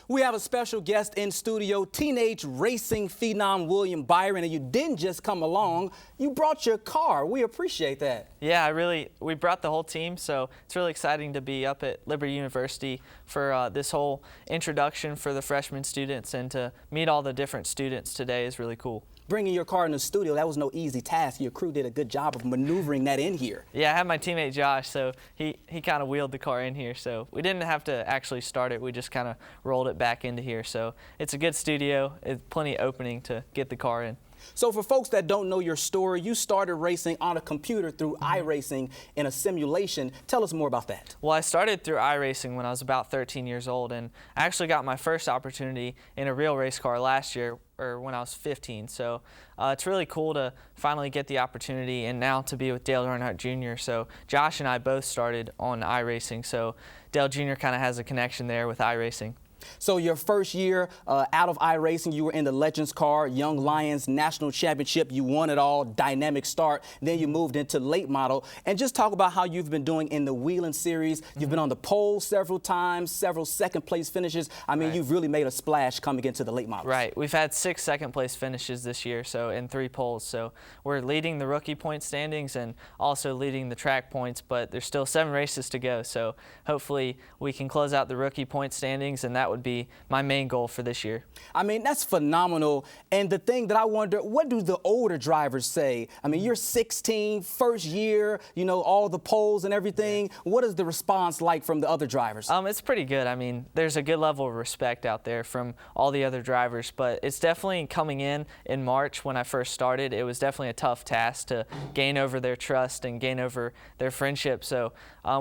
We have a special guest in studio, teenage racing phenom William Byron, and you didn't just come along, you brought your car. We appreciate that. Yeah, we brought the whole team, so it's really exciting to be up at Liberty University for this whole introduction for the freshman students, and to meet all the different students today is really cool. Bringing your car in the studio, that was no easy task. Your crew did a good job of maneuvering that in here. Yeah, I had my teammate Josh, so he kind of wheeled the car in here, so we didn't have to actually start it. We just kind of rolled it back into here. So it's a good studio. It's plenty of opening to get the car in. So for folks that don't know your story, you started racing on a computer through iRacing in a simulation. Tell us more about that. Well, I started through iRacing when I was about 13 years old, and I actually got my first opportunity in a real race car last year, or when I was 15. So it's really cool to finally get the opportunity, and now to be with Dale Earnhardt Jr. So Josh and I both started on iRacing, so Dale Jr. kind of has a connection there with iRacing. So your first year out of iRacing, you were in the Legends car, Young Lions National Championship. You won it all, dynamic start. Then you moved into late model. And just talk about how you've been doing in the Wheeling Series. You've been on the pole several times, several second-place finishes. I mean, You've really made a splash coming into the late models. Right. We've had 6 second-place finishes this year, so in 3 poles. So we're leading the rookie point standings and also leading the track points, but there's still 7 races to go. So hopefully we can close out the rookie point standings, and that would be my main goal for this year. I mean, that's phenomenal. And the thing that I wonder, what do the older drivers say? I mean, you're 16, first year, you know, all the poles and everything. What is the response like from the other drivers? It's pretty good. I mean, there's a good level of respect out there from all the other drivers, but it's definitely coming in March when I first started. It was definitely a tough task to gain over their trust and gain over their friendship. So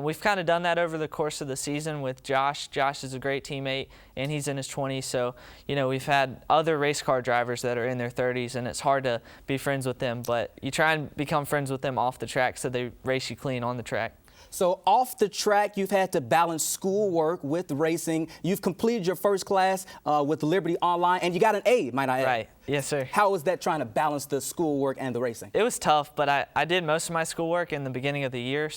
we've kind of done that over the course of the season with Josh. Josh is a great teammate, and he's in his 20s. So, you know, we've had other race car drivers that are in their 30s, and it's hard to be friends with them, but you try and become friends with them off the track so they race you clean on the track. So off the track, you've had to balance schoolwork with racing. You've completed your first class with Liberty Online, and you got an A, might I add. Right. Yes, sir. How was that trying to balance the schoolwork and the racing? It was tough, but I did most of my schoolwork in the beginning of the year,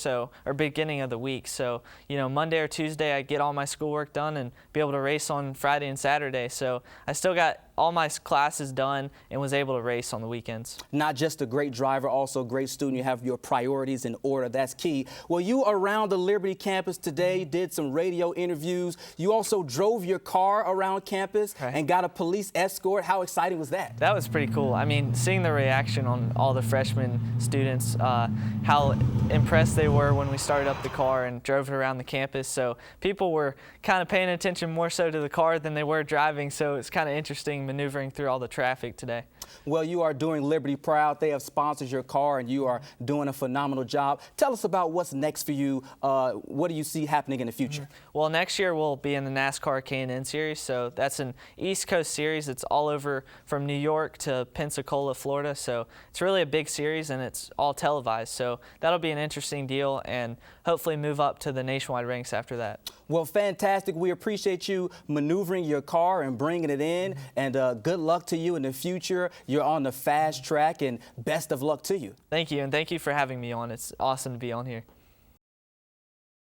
or beginning of the week. So, you know, Monday or Tuesday, I get all my schoolwork done and be able to race on Friday and Saturday. So I still got all my classes done and was able to race on the weekends. Not just a great driver, also a great student. You have your priorities in order. That's key. Well, you around the Liberty campus today, did some radio interviews. You also drove your car around campus and got a police escort. How exciting was that? That was pretty cool. I mean, seeing the reaction on all the freshman students, how impressed they were when we started up the car and drove it around the campus. So people were kind of paying attention more so to the car than they were driving. So it's kind of interesting maneuvering through all the traffic today. Well, you are doing Liberty proud. They have sponsored your car, and you are doing a phenomenal job. Tell us about what's next for you. What do you see happening in the future? Well, next year we'll be in the NASCAR K&N Series. So that's an East Coast series. It's all over from New York to Pensacola, Florida. So it's really a big series, and it's all televised. So that'll be an interesting deal, and hopefully move up to the nationwide ranks after that. Well, fantastic. We appreciate you maneuvering your car and bringing it in, and good luck to you in the future. You're on the fast track, and best of luck to you. Thank you, and thank you for having me on. It's awesome to be on here.